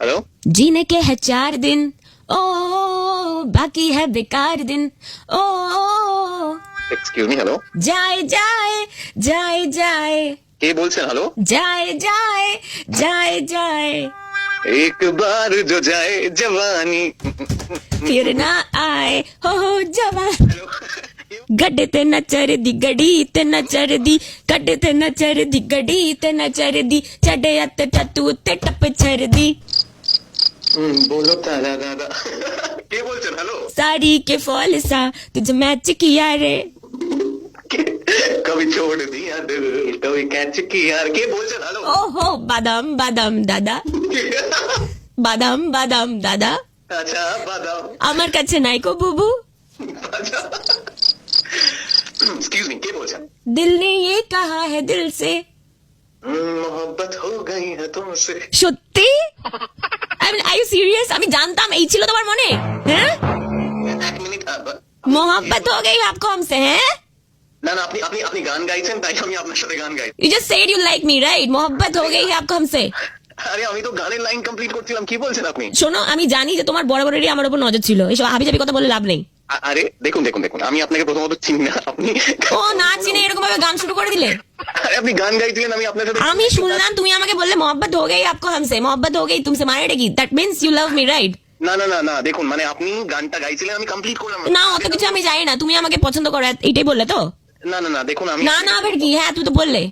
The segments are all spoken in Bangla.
हेलो जीने के है 4 दिन, ओ बाकी है बेकार दिन, ओ एक्सक्यूज मी हेलो जाए जाए जाए जाए কে বলছেন हेलो जाए जाए जाए जाए एक बार जो जाए जवानी फिर ना आए हो जवान गड्ढे ते न चरदी गड़ी ते न चरदी गड्ढे ते न चरदी गड़ी ते न चरदी चढ़े अत टतू ते टप छरदी बोलो तारा दादा কে বলছেন हेलो साड़ी के फॉल सा तुझे मैच किया रे कभी छोड़ दिया दिल कभी कैच किया কে বলছেন हेलो ओहो बादाम बादाम दादा बादाम बादाम दादा আচ্ছা বাদাম আমার কাছে নাই কো বুবু আচ্ছা एक्सक्यूज मी কে বলছেন दिल ने ये कहा है दिल से मोहब्बत हो गई है तुमसे সত্যি আর ইউ সিরিয়াস আমি জানতাম এই ছিল তোমার মনে হ্যাঁ এক মিনিট मोहब्बत हो गई आपको हमसे हैं না না আপনি আপনি আপনি গান গাইছেন তাই আমি আপনার সাথে গান গাই you just said you like me right मोहब्बत हो गई है आपको हमसे আরে আমি তো গানের লাইন কমপ্লিট করছিলাম কি বলছেন আপনি শোনো আমি জানি যে তোমার বরাবরেরই আমার উপর নজর ছিল এইসব হাবিজাবি কথা বলে লাভ নেই আরে দেখুন দেখুন দেখুন আমি আপনাকে প্রথমত চিনি না আপনি ও না চিনে এরকম ভাবে গান শুরু করে দিলে আরে আপনি গান গাইছিলেন আমি আপনার সাথে আমি শুনলাম তুমি আমাকে বললে मोहब्बत हो गई आपको हमसे मोहब्बत हो गई तुमसे मारेगी that means you love me right না না না না দেখুন মানে আপনি গানটা গাইছিলেন আমি কমপ্লিট করলাম না অত কিছু আমি জানি না তুমি আমাকে পছন্দ করো এইটাই বললে তো না না না দেখুন আমি না না আবার কি হ্যাঁ তুই তো বললে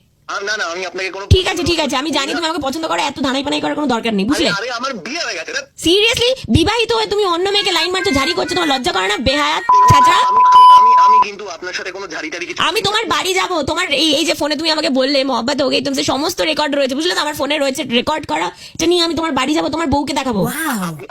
না না আমি আপনাকে কোনো ঠিক আছে আমি জানি তুমি আমাকে পছন্দ করো এত ধানাই পানাই করার কোনো দরকার নেই বুঝলে আরে আমার বিয়ে হয়ে গেছে সিরিয়াসলি বিবাহিত হয়ে তুমি অন্য মেয়েকে লাইন মারছো ঝাড়ি করছো তোমার লজ্জা করে না বেহায়াত ছাড়া আমি কিন্তু আপনার সাথে কোনো ঝাড়ি টাড়ি কিছু আমি তোমার বাড়ি যাব তোমার এই যে ফোনে তুমি আমাকে বললে मोहब्बत हो गई तुमसे সমস্ত রেকর্ড রয়েছে বুঝলে তো আমার ফোনে রয়েছে রেকর্ড করা এটা নিয়ে আমি তোমার বাড়ি যাব তোমার বউকে দেখাবো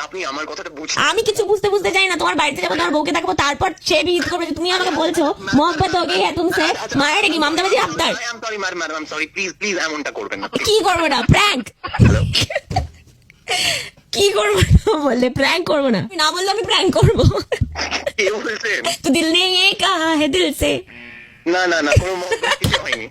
আপনি আমার কথাটা বুঝছেন আমি কিছু বুঝতে যাই না তোমার বাড়িতে যাবো তোমার বউকে দেখাবো তারপর সে বিহিত করবে যে তুমি আমাকে বলছো मोहब्बत हो गई है तुमसे মারেगी মামদাবাজি আফতার I am sorry madam I am sorry please please এমনটা করবেন না কি করবো না প্র্যাঙ্ক কি করবো না বললে প্র্যাঙ্ক করবো না না বললে আমি প্র্যাঙ্ক করবো কে বলছেন তো দিল ने ये कहा है दिल से না না না কোনো মহব্বত কিছু হয়নি